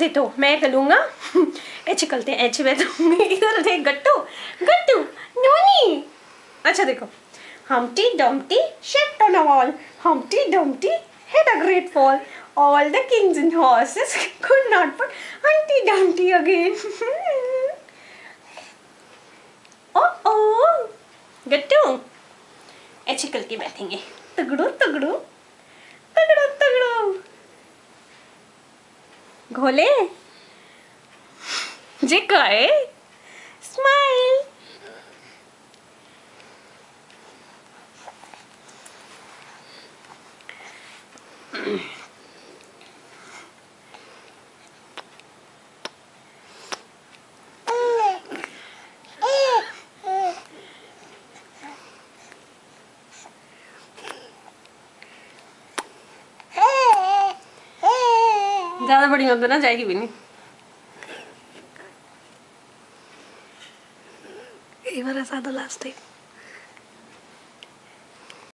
दे तो मैं करूँगा। ऐसे करते हैं, ऐसे बैठूंगी। इधर देख गट्टू, गट्टू नोनी। अच्छा देखो, Humpty Dumpty sat on a wall. Humpty Dumpty had a great fall. All the kings and horses could not put Humpty Dumpty again. Oh, गट्टू ऐसे करके बैठेंगे, तगड़ो तगड़ो तगड़ो तगड़ो। घोले जे काय स्माइल। ज्यादा बड़ी मत बना, जाएगी भी नहीं। एक बार ऐसा तो लास्ट टाइम